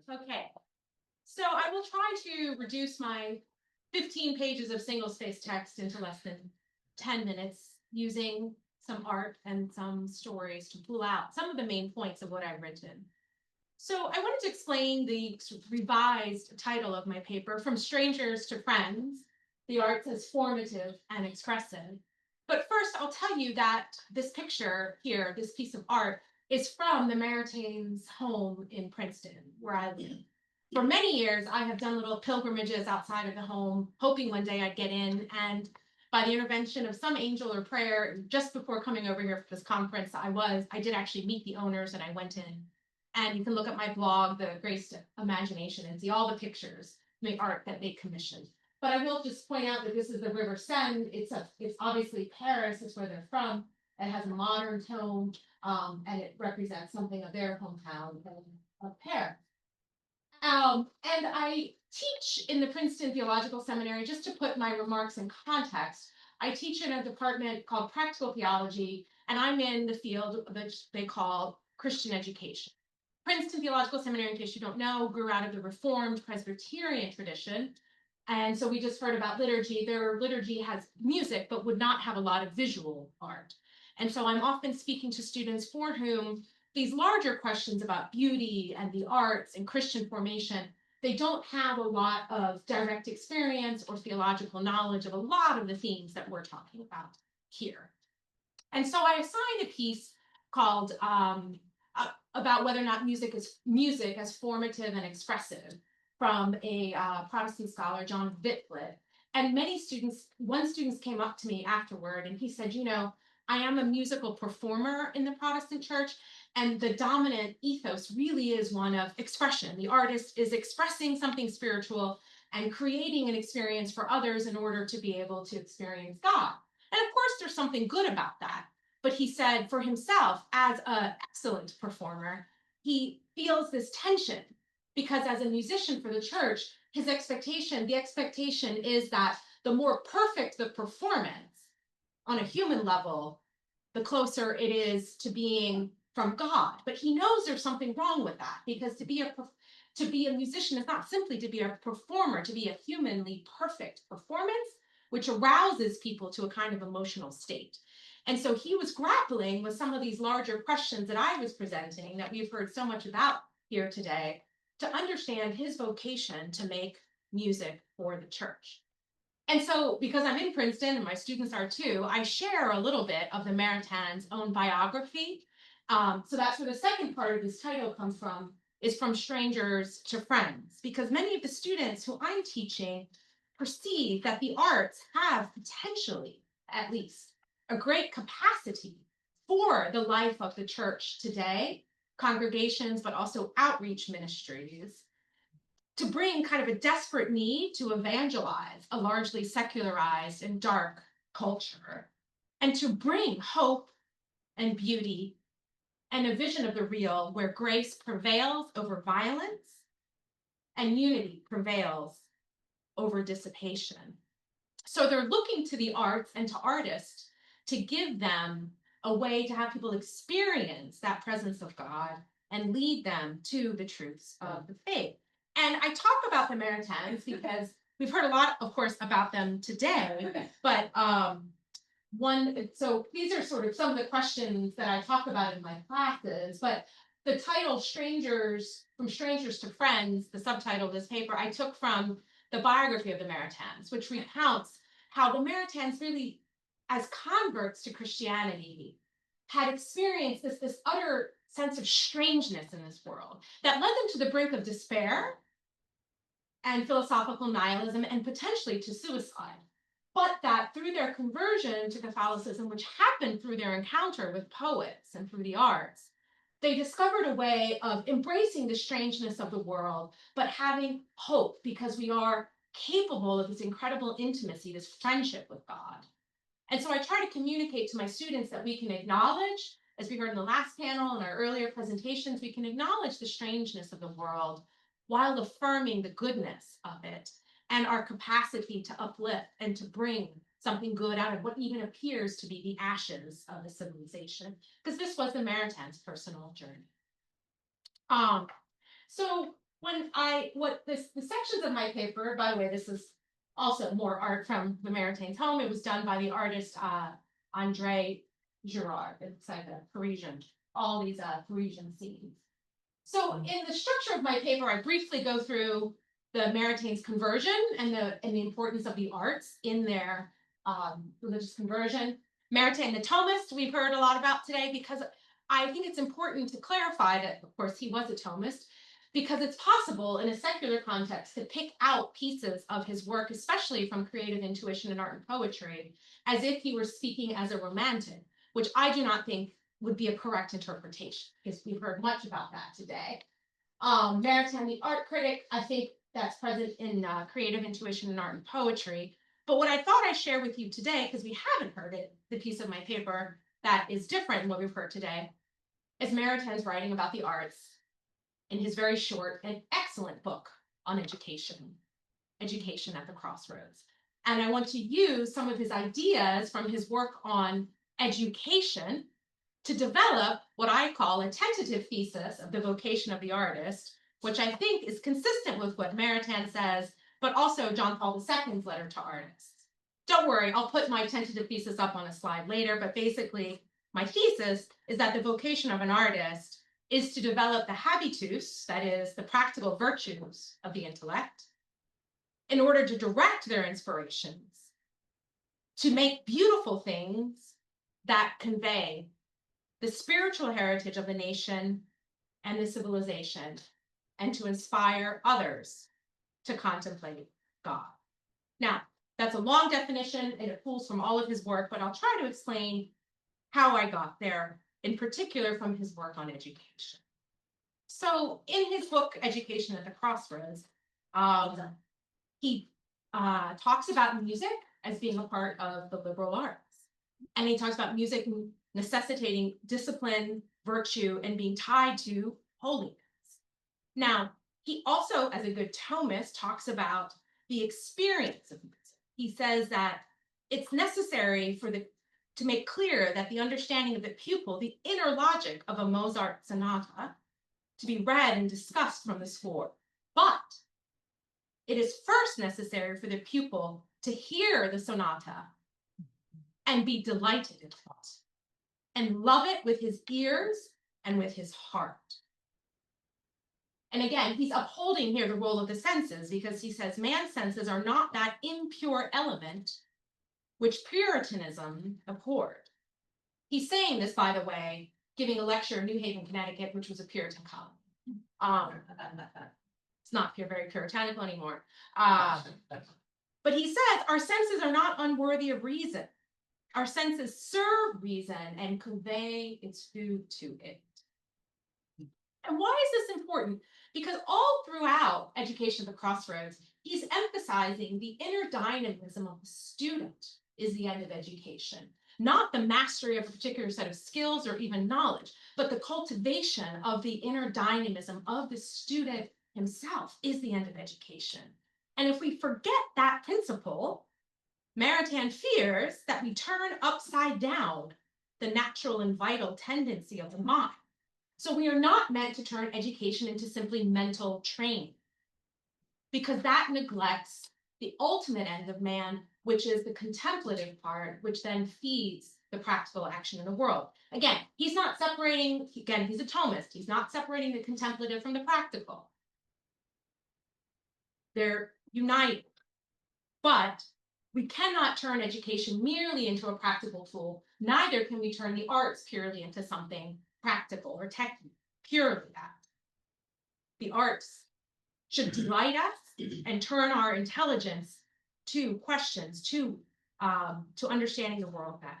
Okay, so I will try to reduce my 15 pages of single-spaced text into less than 10 minutes using some art and some stories to pull out some of the main points of what I've written. So I wanted to explain the sort of revised title of my paper, From Strangers to Friends, the Arts as Formative and Expressive. But first, I'll tell you that this picture here, this piece of art, is from the Maritain's home in Princeton, where I live. For many years, I have done little pilgrimages outside of the home, hoping one day I'd get in. And by the intervention of some angel or prayer, just before coming over here for this conference, I did actually meet the owners and I went in. And you can look at my blog, The Grace Imagination, and see all the pictures, the art that they commissioned. But I will just point out that this is the River Seine. It's obviously Paris, it's where they're from. It has a modern tone, and it represents something of their hometown of Paris. And I teach in the Princeton Theological Seminary, just to put my remarks in context. I teach in a department called Practical Theology, and I'm in the field that they call Christian education. Princeton Theological Seminary, in case you don't know, grew out of the Reformed Presbyterian tradition. And so we just heard about liturgy. Their liturgy has music, but would not have a lot of visual art. And so I'm often speaking to students for whom these larger questions about beauty and the arts and Christian formation, they don't have a lot of direct experience or theological knowledge of a lot of the themes that we're talking about here. And so I assigned a piece called about whether or not music as formative and expressive, from a Protestant scholar, John Whitfield. And one student came up to me afterward and he said, you know, I am a musical performer in the Protestant church, and the dominant ethos really is one of expression. The artist is expressing something spiritual and creating an experience for others in order to be able to experience God. And of course, there's something good about that. But he said for himself, as an excellent performer, he feels this tension because as a musician for the church, the expectation is that the more perfect the performance on a human level, the closer it is to being from God. But he knows there's something wrong with that, because to be a musician is not simply to be a performer, to be a humanly perfect performance, which arouses people to a kind of emotional state. And so he was grappling with some of these larger questions that I was presenting, that we've heard so much about here today, to understand his vocation to make music for the church. And so, because I'm in Princeton and my students are too, I share a little bit of the Maritain's own biography. So that's where the second part of this title comes from, is From Strangers to Friends, because many of the students who I'm teaching perceive that the arts have potentially, at least, a great capacity for the life of the church today, congregations, but also outreach ministries, to bring kind of a desperate need to evangelize a largely secularized and dark culture, and to bring hope and beauty and a vision of the real where grace prevails over violence and unity prevails over dissipation. So they're looking to the arts and to artists to give them a way to have people experience that presence of God and lead them to the truths of the faith. And I talk about the Maritains because we've heard a lot, of course, about them today, but so these are sort of some of the questions that I talk about in my classes, but the title From Strangers to Friends, the subtitle of this paper, I took from the biography of the Maritains, which recounts how the Maritains really, as converts to Christianity, had experienced this utter sense of strangeness in this world that led them to the brink of despair and philosophical nihilism and potentially to suicide. But that through their conversion to Catholicism, which happened through their encounter with poets and through the arts, they discovered a way of embracing the strangeness of the world, but having hope, because we are capable of this incredible intimacy, this friendship with God. And so I try to communicate to my students that we can acknowledge, as we heard in the last panel and our earlier presentations, we can acknowledge the strangeness of the world while affirming the goodness of it and our capacity to uplift and to bring something good out of what even appears to be the ashes of the civilization, because this was the Maritains' personal journey. So the sections of my paper, by the way, this is also more art from the Maritain's home. It was done by the artist André Girard. It's like a Parisian, all these Parisian scenes. So in the structure of my paper, I briefly go through the Maritain's conversion and the importance of the arts in their religious conversion. Maritain the Thomist, we've heard a lot about today, because I think it's important to clarify that, of course, he was a Thomist, because it's possible in a secular context to pick out pieces of his work, especially from creative intuition and art and poetry, as if he were speaking as a romantic, which I do not think would be a correct interpretation, because we've heard much about that today. Maritain, the art critic, I think that's present in creative intuition and art and poetry. But what I thought I'd share with you today, because we haven't heard it, the piece of my paper that is different than what we've heard today, is Maritain's writing about the arts in his very short and excellent book on education, Education at the Crossroads. And I want to use some of his ideas from his work on education to develop what I call a tentative thesis of the vocation of the artist, which I think is consistent with what Maritain says, but also John Paul II's letter to artists. Don't worry, I'll put my tentative thesis up on a slide later, but basically my thesis is that the vocation of an artist is to develop the habitus, that is, the practical virtues of the intellect, in order to direct their inspirations, to make beautiful things that convey the spiritual heritage of the nation and the civilization, and to inspire others to contemplate God. Now, that's a long definition, and it pulls from all of his work, but I'll try to explain how I got there, in particular from his work on education. So in his book, Education at the Crossroads, he talks about music as being a part of the liberal arts. And he talks about music necessitating discipline, virtue, and being tied to holiness. Now, he also, as a good Thomist, talks about the experience of music. He says that it's necessary to make clear that the understanding of the pupil, the inner logic of a Mozart sonata, to be read and discussed from the score. But it is first necessary for the pupil to hear the sonata and be delighted in it, and love it with his ears and with his heart. And again, he's upholding here the role of the senses, because he says man's senses are not that impure element which Puritanism abhorred. He's saying this, by the way, giving a lecture in New Haven, Connecticut, which was a Puritan colony. It's not very puritanical anymore. But he says our senses are not unworthy of reason. Our senses serve reason and convey its food to it. And why is this important? Because all throughout Education at the Crossroads, he's emphasizing the inner dynamism of the student is the end of education. Not the mastery of a particular set of skills or even knowledge, but the cultivation of the inner dynamism of the student himself is the end of education. And if we forget that principle, Maritain fears that we turn upside down the natural and vital tendency of the mind. So we are not meant to turn education into simply mental training, because that neglects the ultimate end of man, which is the contemplative part, which then feeds the practical action in the world. Again, he's not separating, again, he's a Thomist, he's not separating the contemplative from the practical. They're united. But we cannot turn education merely into a practical tool. Neither can we turn the arts purely into something practical or technical, purely that. The arts should delight us and turn our intelligence to questions, to understanding the world better.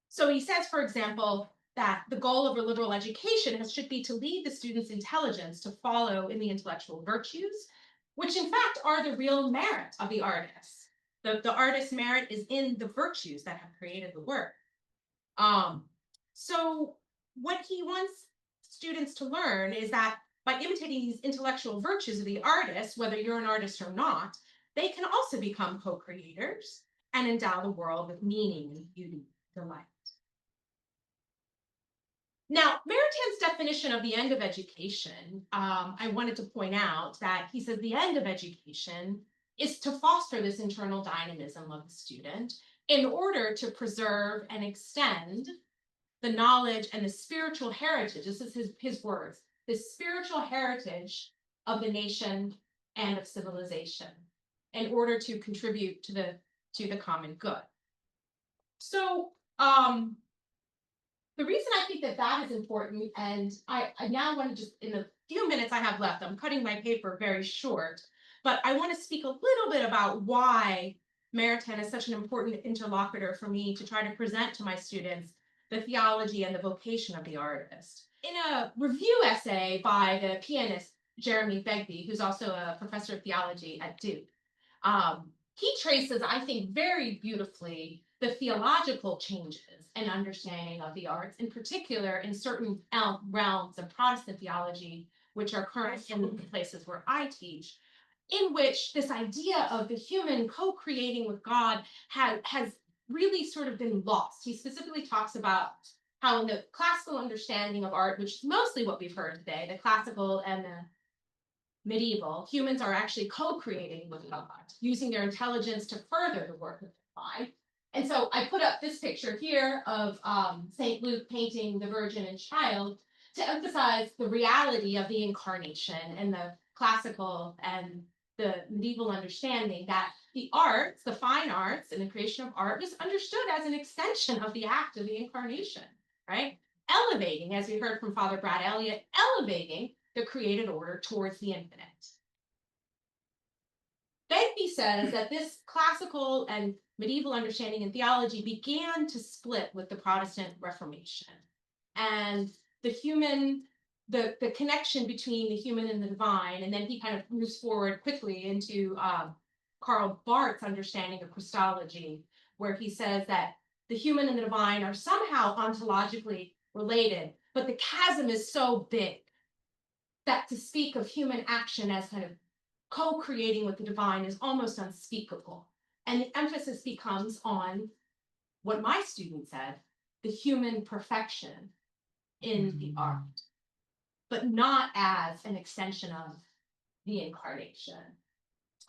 So he says, for example, that the goal of a liberal education should be to lead the student's intelligence to follow in the intellectual virtues, which in fact are the real merit of the artist. The artist's merit is in the virtues that have created the work. So what he wants students to learn is that by imitating these intellectual virtues of the artist, whether you're an artist or not, they can also become co-creators and endow the world with meaning and beauty, delight. Now, Maritain definition of the end of education, I wanted to point out that he says the end of education is to foster this internal dynamism of the student in order to preserve and extend the knowledge and the spiritual heritage. This is his words, the spiritual heritage of the nation and of civilization in order to contribute to the common good. So the reason I think that is important, and I now want to just, in the few minutes I have left, I'm cutting my paper very short, but I want to speak a little bit about why Maritain is such an important interlocutor for me to try to present to my students the theology and the vocation of the artist. In a review essay by the pianist Jeremy Begbie, who's also a professor of theology at Duke, he traces, I think, very beautifully the theological changes and understanding of the arts, in particular in certain realms of Protestant theology, which are current in the places where I teach, in which this idea of the human co-creating with God has really sort of been lost. He specifically talks about how in the classical understanding of art, which is mostly what we've heard today, the classical and the medieval, humans are actually co-creating with God, using their intelligence to further the work of the divine. And so I put up this picture here of St. Luke painting the Virgin and Child to emphasize the reality of the incarnation and the classical and the medieval understanding that the arts, the fine arts and the creation of art was understood as an extension of the act of the incarnation, right? Elevating, as we heard from Father Brad Elliott, elevating the created order towards the infinite. Begbie says that this classical and medieval understanding in theology began to split with the Protestant Reformation. And the human, the connection between the human and the divine, and then he kind of moves forward quickly into Karl Barth's understanding of Christology, where he says that the human and the divine are somehow ontologically related, but the chasm is so big that to speak of human action as kind of co-creating with the divine is almost unspeakable. And the emphasis becomes on what my student said, the human perfection in the art, but not as an extension of the incarnation.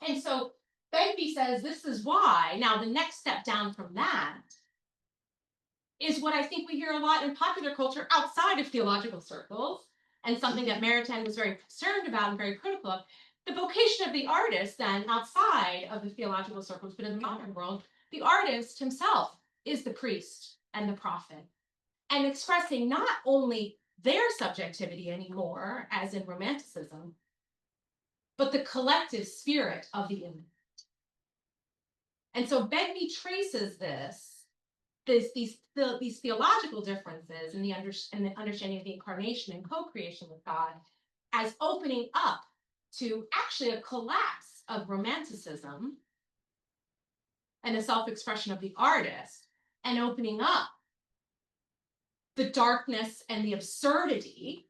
And so Begbie says this is why, now the next step down from that is what I think we hear a lot in popular culture outside of theological circles, and something that Maritain was very concerned about and very critical of, the vocation of the artist then outside of the theological circles, but in the modern world, the artist himself is the priest and the prophet, and expressing not only their subjectivity anymore, as in Romanticism, but the collective spirit of the image. And so Begbie traces these theological differences in the understanding of the incarnation and co-creation with God as opening up to actually a collapse of Romanticism and a self-expression of the artist, and opening up the darkness and the absurdity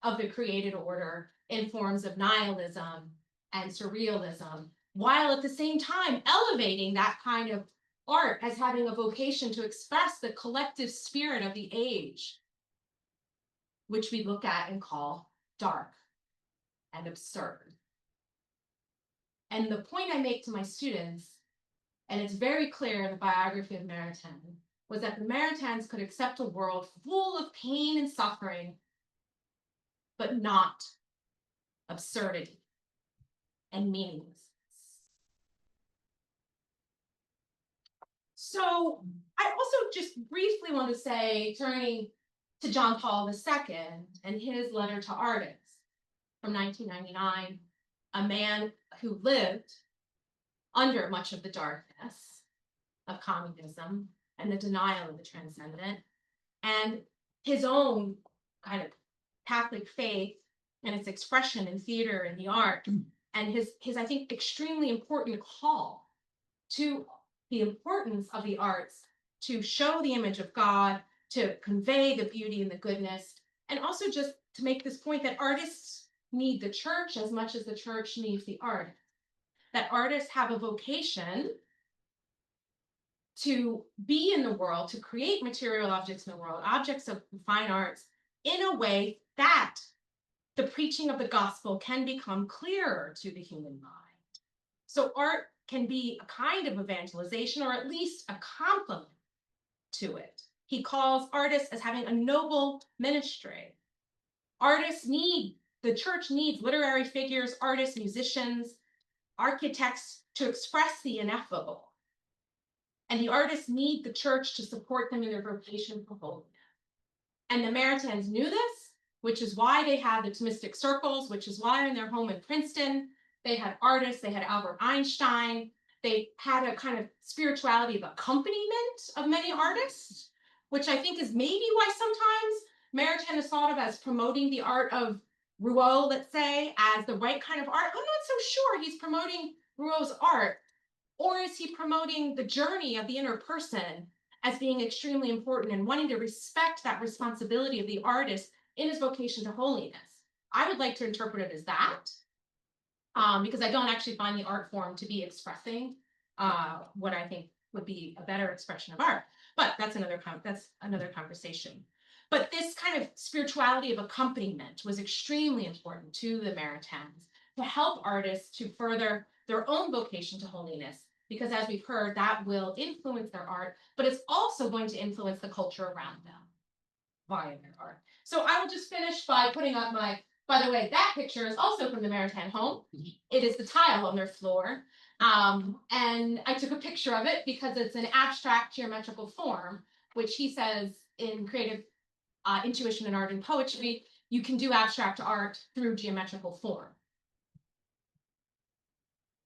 of the created order in forms of nihilism and surrealism, while at the same time elevating that kind of art as having a vocation to express the collective spirit of the age, which we look at and call dark and absurd. And the point I make to my students, and it's very clear in the biography of Maritain, was that the Maritains could accept a world full of pain and suffering, but not absurdity and meaninglessness. So I also just briefly want to say, turning to John Paul II and his letter to artists from 1999, a man who lived under much of the darkness of communism and the denial of the transcendent, and his own kind of Catholic faith and its expression in theater and the art, and his I think, extremely important call to the importance of the arts to show the image of God, to convey the beauty and the goodness, and also just to make this point that artists need the church as much as the church needs the art. That artists have a vocation to be in the world, to create material objects in the world, objects of fine arts, in a way that the preaching of the gospel can become clearer to the human mind. So art can be a kind of evangelization, or at least a complement to it. He calls artists as having a noble ministry. The church needs literary figures, artists, musicians, architects to express the ineffable. And the artists need the church to support them in their vocation for holiness. And the Maritans knew this, which is why they had the Thomistic circles, which is why in their home in Princeton, they had artists, they had Albert Einstein, they had a kind of spirituality of accompaniment of many artists, which I think is maybe why sometimes Maritain is thought of as promoting the art of Rouault, let's say, as the right kind of art. I'm not so sure he's promoting Rouault's art, or is he promoting the journey of the inner person as being extremely important and wanting to respect that responsibility of the artist in his vocation to holiness? I would like to interpret it as that, because I don't actually find the art form to be expressing what I think would be a better expression of art. But that's another conversation. But this kind of spirituality of accompaniment was extremely important to the Maritains to help artists to further their own vocation to holiness, because as we've heard, that will influence their art, but it's also going to influence the culture around them via their art. So I will just finish by putting up by the way, that picture is also from the Maritain home. It is the tile on their floor. And I took a picture of it because it's an abstract geometrical form, which he says in creative intuition in art and poetry, you can do abstract art through geometrical form.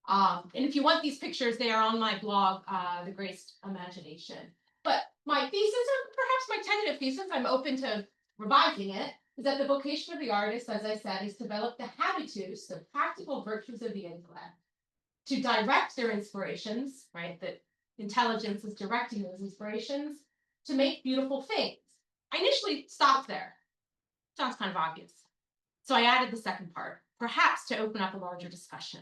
And if you want these pictures, they are on my blog, The Graced Imagination. But my thesis, or perhaps my tentative thesis, I'm open to revising it, is that the vocation of the artist, as I said, is to develop the habitus, the practical virtues of the intellect, to direct their inspirations, right? That intelligence is directing those inspirations to make beautiful things. I initially stopped there. Sounds kind of obvious. So I added the second part, perhaps to open up a larger discussion.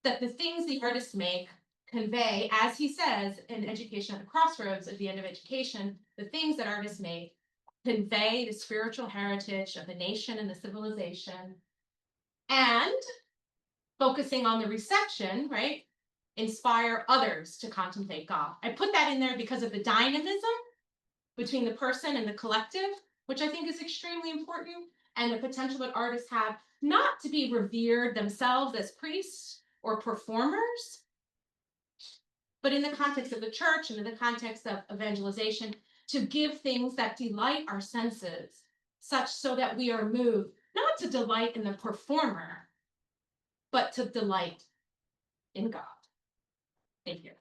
That the things the artists make convey, as he says in Education at the Crossroads at the end of Education, the things that artists make convey the spiritual heritage of the nation and the civilization, and focusing on the reception, right, inspire others to contemplate God. I put that in there because of the dynamism between the person and the collective, which I think is extremely important, and the potential that artists have not to be revered themselves as priests or performers, but in the context of the church and in the context of evangelization, to give things that delight our senses, such so that we are moved not to delight in the performer, but to delight in God. Thank you.